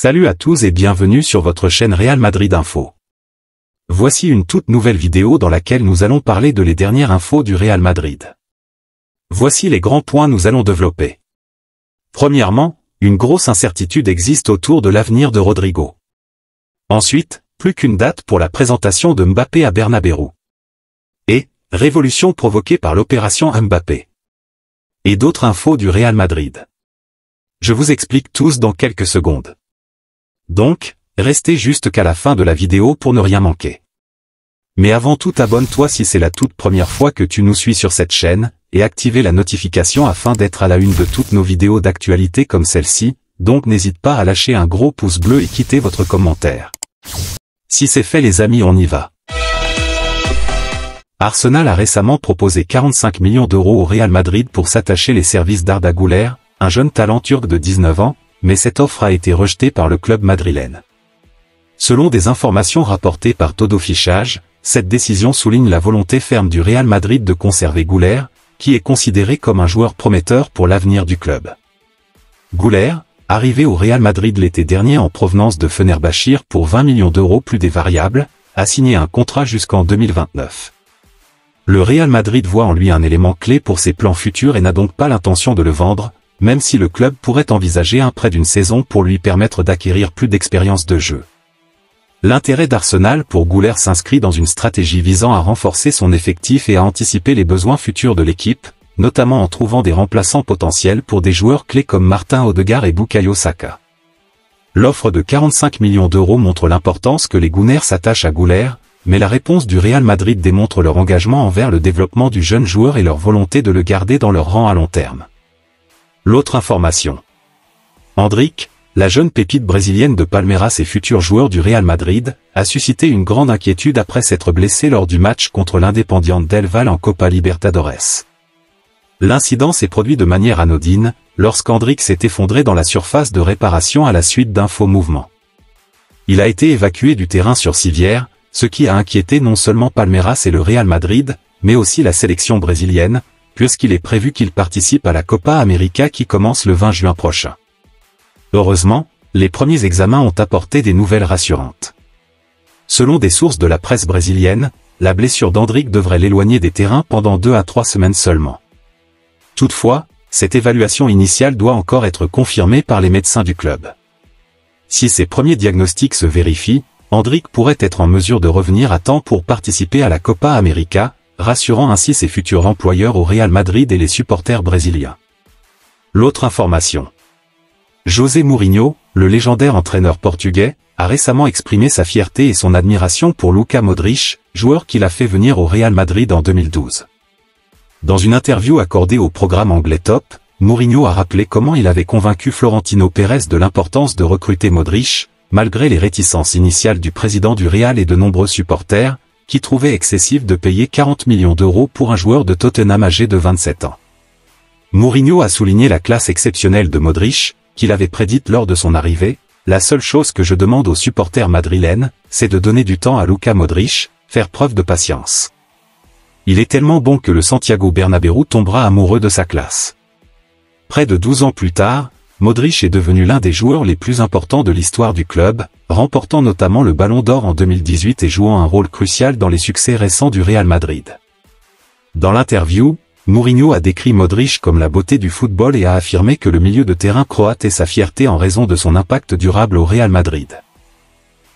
Salut à tous et bienvenue sur votre chaîne Real Madrid Info. Voici une toute nouvelle vidéo dans laquelle nous allons parler de les dernières infos du Real Madrid. Voici les grands points nous allons développer. Premièrement, une grosse incertitude existe autour de l'avenir de Rodrigo. Ensuite, plus qu'une date pour la présentation de Mbappé à Bernabéu. Et, révolution provoquée par l'opération Mbappé. Et d'autres infos du Real Madrid. Je vous explique tous dans quelques secondes. Donc, restez juste qu'à la fin de la vidéo pour ne rien manquer. Mais avant tout, abonne-toi si c'est la toute première fois que tu nous suis sur cette chaîne, et activez la notification afin d'être à la une de toutes nos vidéos d'actualité comme celle-ci, donc n'hésite pas à lâcher un gros pouce bleu et quitter votre commentaire. Si c'est fait les amis, on y va. Arsenal a récemment proposé 45 millions d'euros au Real Madrid pour s'attacher les services d'Arda Güler, un jeune talent turc de 19 ans, mais cette offre a été rejetée par le club madrilène. Selon des informations rapportées par Todo Fichage, cette décision souligne la volonté ferme du Real Madrid de conserver Güler, qui est considéré comme un joueur prometteur pour l'avenir du club. Güler, arrivé au Real Madrid l'été dernier en provenance de Fenerbahçe pour 20 millions d'euros plus des variables, a signé un contrat jusqu'en 2029. Le Real Madrid voit en lui un élément clé pour ses plans futurs et n'a donc pas l'intention de le vendre, même si le club pourrait envisager un prêt d'une saison pour lui permettre d'acquérir plus d'expérience de jeu. L'intérêt d'Arsenal pour Güler s'inscrit dans une stratégie visant à renforcer son effectif et à anticiper les besoins futurs de l'équipe, notamment en trouvant des remplaçants potentiels pour des joueurs clés comme Martin Odegaard et Bukayo Saka. L'offre de 45 millions d'euros montre l'importance que les Gunners s'attachent à Güler, mais la réponse du Real Madrid démontre leur engagement envers le développement du jeune joueur et leur volonté de le garder dans leur rang à long terme. L'autre information. Endrick, la jeune pépite brésilienne de Palmeiras et futur joueur du Real Madrid, a suscité une grande inquiétude après s'être blessé lors du match contre l'Independiente del Valle en Copa Libertadores. L'incident s'est produit de manière anodine, lorsqu'Endrick s'est effondré dans la surface de réparation à la suite d'un faux mouvement. Il a été évacué du terrain sur civière, ce qui a inquiété non seulement Palmeiras et le Real Madrid, mais aussi la sélection brésilienne, puisqu'il est prévu qu'il participe à la Copa América qui commence le 20 juin prochain. Heureusement, les premiers examens ont apporté des nouvelles rassurantes. Selon des sources de la presse brésilienne, la blessure d'Endrick devrait l'éloigner des terrains pendant 2 à 3 semaines seulement. Toutefois, cette évaluation initiale doit encore être confirmée par les médecins du club. Si ces premiers diagnostics se vérifient, Endrick pourrait être en mesure de revenir à temps pour participer à la Copa América, rassurant ainsi ses futurs employeurs au Real Madrid et les supporters brésiliens. L'autre information. José Mourinho, le légendaire entraîneur portugais, a récemment exprimé sa fierté et son admiration pour Luka Modric, joueur qu'il a fait venir au Real Madrid en 2012. Dans une interview accordée au programme anglais Top, Mourinho a rappelé comment il avait convaincu Florentino Pérez de l'importance de recruter Modric, malgré les réticences initiales du président du Real et de nombreux supporters, qui trouvait excessif de payer 40 millions d'euros pour un joueur de Tottenham âgé de 27 ans. Mourinho a souligné la classe exceptionnelle de Modric, qu'il avait prédite lors de son arrivée. La seule chose que je demande aux supporters madrilènes, c'est de donner du temps à Luka Modric, faire preuve de patience. Il est tellement bon que le Santiago Bernabéu tombera amoureux de sa classe. Près de 12 ans plus tard, Modric est devenu l'un des joueurs les plus importants de l'histoire du club, remportant notamment le Ballon d'Or en 2018 et jouant un rôle crucial dans les succès récents du Real Madrid. Dans l'interview, Mourinho a décrit Modric comme la beauté du football et a affirmé que le milieu de terrain croate est sa fierté en raison de son impact durable au Real Madrid.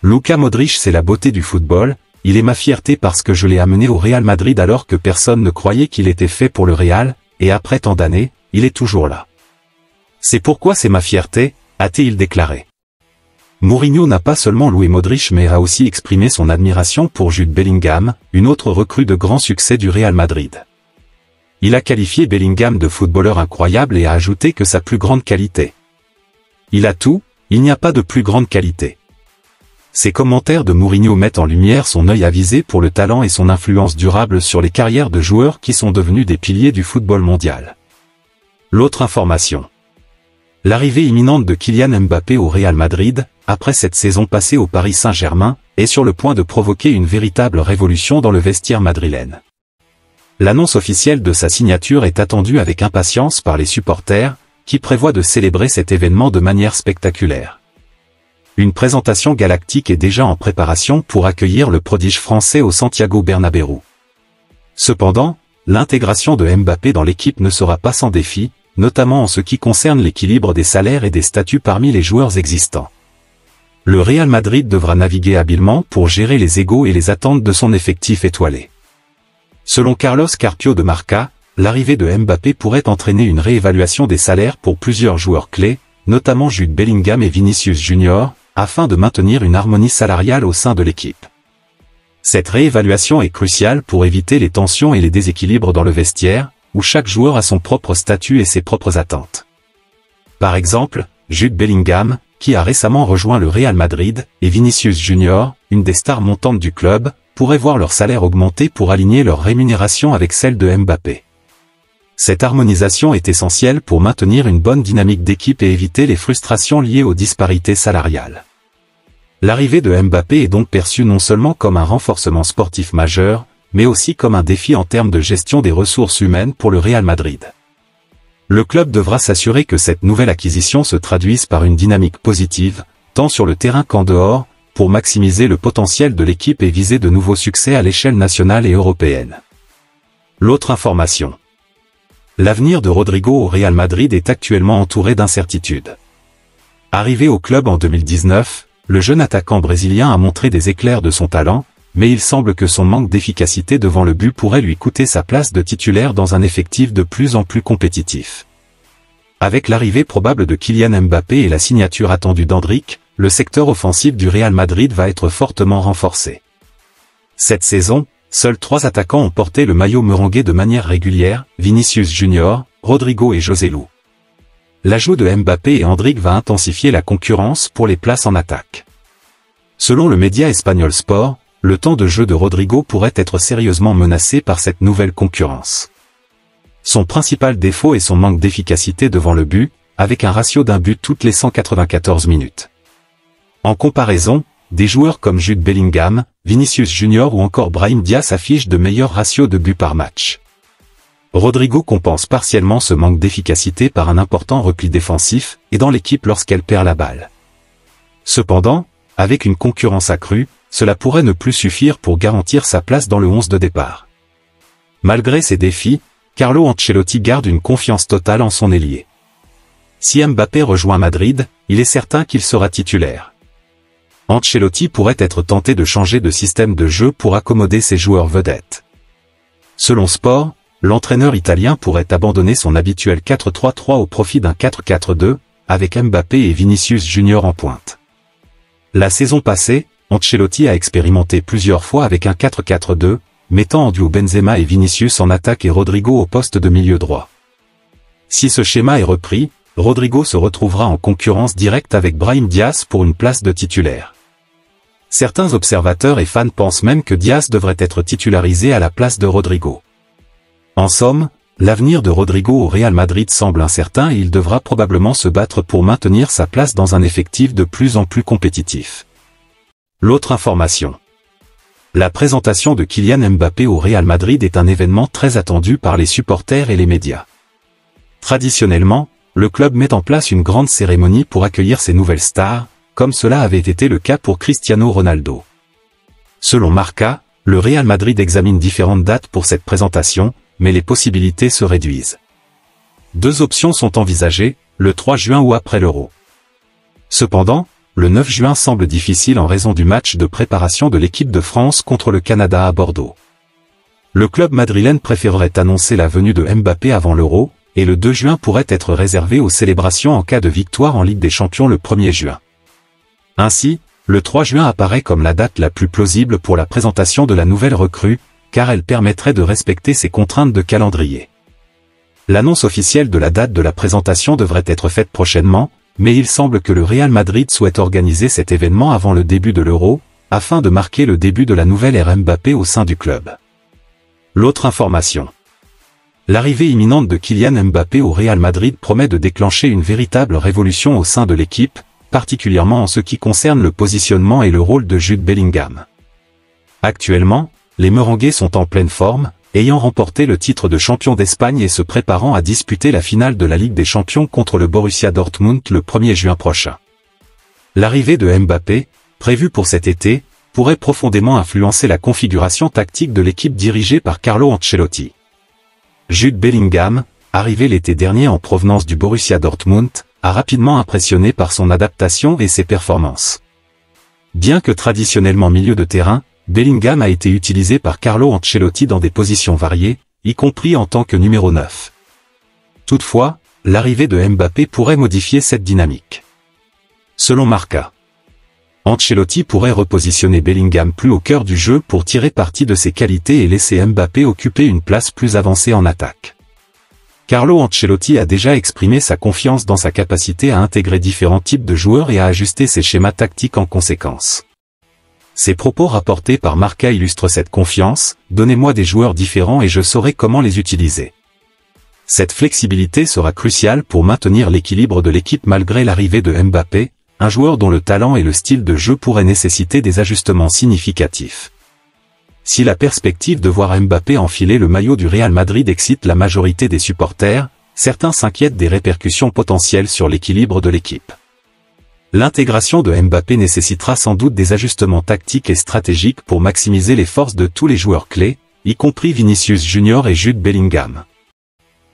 Luka Modric, c'est la beauté du football, il est ma fierté parce que je l'ai amené au Real Madrid alors que personne ne croyait qu'il était fait pour le Real, et après tant d'années, il est toujours là. C'est pourquoi c'est ma fierté, a-t-il déclaré. Mourinho n'a pas seulement loué Modric mais a aussi exprimé son admiration pour Jude Bellingham, une autre recrue de grand succès du Real Madrid. Il a qualifié Bellingham de footballeur incroyable et a ajouté que sa plus grande qualité. Il a tout, il n'y a pas de plus grande qualité. Ces commentaires de Mourinho mettent en lumière son œil avisé pour le talent et son influence durable sur les carrières de joueurs qui sont devenus des piliers du football mondial. L'autre information. L'arrivée imminente de Kylian Mbappé au Real Madrid, après cette saison passée au Paris Saint-Germain, est sur le point de provoquer une véritable révolution dans le vestiaire madrilène. L'annonce officielle de sa signature est attendue avec impatience par les supporters, qui prévoient de célébrer cet événement de manière spectaculaire. Une présentation galactique est déjà en préparation pour accueillir le prodige français au Santiago Bernabéu. Cependant, l'intégration de Mbappé dans l'équipe ne sera pas sans défi, notamment en ce qui concerne l'équilibre des salaires et des statuts parmi les joueurs existants. Le Real Madrid devra naviguer habilement pour gérer les égos et les attentes de son effectif étoilé. Selon Carlos Carpio de Marca, l'arrivée de Mbappé pourrait entraîner une réévaluation des salaires pour plusieurs joueurs clés, notamment Jude Bellingham et Vinicius Junior, afin de maintenir une harmonie salariale au sein de l'équipe. Cette réévaluation est cruciale pour éviter les tensions et les déséquilibres dans le vestiaire, où chaque joueur a son propre statut et ses propres attentes. Par exemple, Jude Bellingham, qui a récemment rejoint le Real Madrid, et Vinicius Junior, une des stars montantes du club, pourraient voir leur salaire augmenter pour aligner leur rémunération avec celle de Mbappé. Cette harmonisation est essentielle pour maintenir une bonne dynamique d'équipe et éviter les frustrations liées aux disparités salariales. L'arrivée de Mbappé est donc perçue non seulement comme un renforcement sportif majeur, mais aussi comme un défi en termes de gestion des ressources humaines pour le Real Madrid. Le club devra s'assurer que cette nouvelle acquisition se traduise par une dynamique positive, tant sur le terrain qu'en dehors, pour maximiser le potentiel de l'équipe et viser de nouveaux succès à l'échelle nationale et européenne. L'autre information. L'avenir de Rodrigo au Real Madrid est actuellement entouré d'incertitudes. Arrivé au club en 2019, le jeune attaquant brésilien a montré des éclairs de son talent, mais il semble que son manque d'efficacité devant le but pourrait lui coûter sa place de titulaire dans un effectif de plus en plus compétitif. Avec l'arrivée probable de Kylian Mbappé et la signature attendue d'Endrick, le secteur offensif du Real Madrid va être fortement renforcé. Cette saison, seuls 3 attaquants ont porté le maillot merengue de manière régulière, Vinicius Junior, Rodrigo et Joselu. L'ajout de Mbappé et Endrick va intensifier la concurrence pour les places en attaque. Selon le média espagnol Sport, le temps de jeu de Rodrigo pourrait être sérieusement menacé par cette nouvelle concurrence. Son principal défaut est son manque d'efficacité devant le but, avec un ratio d'un but toutes les 194 minutes. En comparaison, des joueurs comme Jude Bellingham, Vinicius Junior ou encore Brahim Diaz affichent de meilleurs ratios de buts par match. Rodrigo compense partiellement ce manque d'efficacité par un important repli défensif, et dans l'équipe lorsqu'elle perd la balle. Cependant, avec une concurrence accrue, cela pourrait ne plus suffire pour garantir sa place dans le 11 de départ. Malgré ces défis, Carlo Ancelotti garde une confiance totale en son ailier. Si Mbappé rejoint Madrid, il est certain qu'il sera titulaire. Ancelotti pourrait être tenté de changer de système de jeu pour accommoder ses joueurs vedettes. Selon Sport, l'entraîneur italien pourrait abandonner son habituel 4-3-3 au profit d'un 4-4-2, avec Mbappé et Vinicius Junior en pointe. La saison passée, Ancelotti a expérimenté plusieurs fois avec un 4-4-2, mettant en duo Benzema et Vinicius en attaque et Rodrigo au poste de milieu droit. Si ce schéma est repris, Rodrigo se retrouvera en concurrence directe avec Brahim Diaz pour une place de titulaire. Certains observateurs et fans pensent même que Diaz devrait être titularisé à la place de Rodrigo. En somme, l'avenir de Rodrigo au Real Madrid semble incertain et il devra probablement se battre pour maintenir sa place dans un effectif de plus en plus compétitif. L'autre information. La présentation de Kylian Mbappé au Real Madrid est un événement très attendu par les supporters et les médias. Traditionnellement, le club met en place une grande cérémonie pour accueillir ses nouvelles stars, comme cela avait été le cas pour Cristiano Ronaldo. Selon Marca, le Real Madrid examine différentes dates pour cette présentation, mais les possibilités se réduisent. 2 options sont envisagées, le 3 juin ou après l'Euro. Cependant, le 9 juin semble difficile en raison du match de préparation de l'équipe de France contre le Canada à Bordeaux. Le club madrilène préférerait annoncer la venue de Mbappé avant l'Euro, et le 2 juin pourrait être réservé aux célébrations en cas de victoire en Ligue des Champions le 1er juin. Ainsi, le 3 juin apparaît comme la date la plus plausible pour la présentation de la nouvelle recrue, car elle permettrait de respecter ses contraintes de calendrier. L'annonce officielle de la date de la présentation devrait être faite prochainement, mais il semble que le Real Madrid souhaite organiser cet événement avant le début de l'Euro, afin de marquer le début de la nouvelle ère Mbappé au sein du club. L'autre information. L'arrivée imminente de Kylian Mbappé au Real Madrid promet de déclencher une véritable révolution au sein de l'équipe, particulièrement en ce qui concerne le positionnement et le rôle de Jude Bellingham. Actuellement, les Merengues sont en pleine forme, ayant remporté le titre de champion d'Espagne et se préparant à disputer la finale de la Ligue des Champions contre le Borussia Dortmund le 1er juin prochain. L'arrivée de Mbappé, prévue pour cet été, pourrait profondément influencer la configuration tactique de l'équipe dirigée par Carlo Ancelotti. Jude Bellingham, arrivé l'été dernier en provenance du Borussia Dortmund, a rapidement impressionné par son adaptation et ses performances. Bien que traditionnellement milieu de terrain, Bellingham a été utilisé par Carlo Ancelotti dans des positions variées, y compris en tant que numéro 9. Toutefois, l'arrivée de Mbappé pourrait modifier cette dynamique. Selon Marca, Ancelotti pourrait repositionner Bellingham plus au cœur du jeu pour tirer parti de ses qualités et laisser Mbappé occuper une place plus avancée en attaque. Carlo Ancelotti a déjà exprimé sa confiance dans sa capacité à intégrer différents types de joueurs et à ajuster ses schémas tactiques en conséquence. Ces propos rapportés par Marca illustrent cette confiance: donnez-moi des joueurs différents et je saurai comment les utiliser. Cette flexibilité sera cruciale pour maintenir l'équilibre de l'équipe malgré l'arrivée de Mbappé, un joueur dont le talent et le style de jeu pourraient nécessiter des ajustements significatifs. Si la perspective de voir Mbappé enfiler le maillot du Real Madrid excite la majorité des supporters, certains s'inquiètent des répercussions potentielles sur l'équilibre de l'équipe. L'intégration de Mbappé nécessitera sans doute des ajustements tactiques et stratégiques pour maximiser les forces de tous les joueurs clés, y compris Vinicius Junior et Jude Bellingham.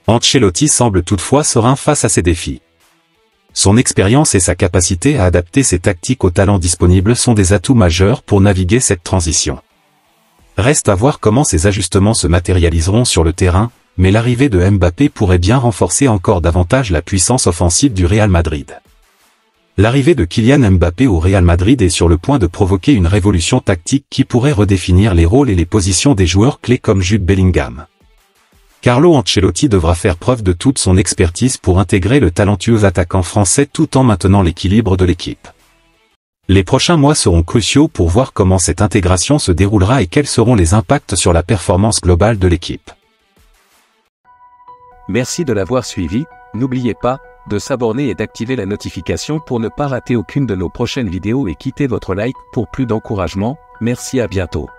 Ancelotti semble toutefois serein face à ces défis. Son expérience et sa capacité à adapter ses tactiques aux talents disponibles sont des atouts majeurs pour naviguer cette transition. Reste à voir comment ces ajustements se matérialiseront sur le terrain, mais l'arrivée de Mbappé pourrait bien renforcer encore davantage la puissance offensive du Real Madrid. L'arrivée de Kylian Mbappé au Real Madrid est sur le point de provoquer une révolution tactique qui pourrait redéfinir les rôles et les positions des joueurs clés comme Jude Bellingham. Carlo Ancelotti devra faire preuve de toute son expertise pour intégrer le talentueux attaquant français tout en maintenant l'équilibre de l'équipe. Les prochains mois seront cruciaux pour voir comment cette intégration se déroulera et quels seront les impacts sur la performance globale de l'équipe. Merci de l'avoir suivi, n'oubliez pas de s'abonner et d'activer la notification pour ne pas rater aucune de nos prochaines vidéos et quittez votre like pour plus d'encouragement. Merci, à bientôt.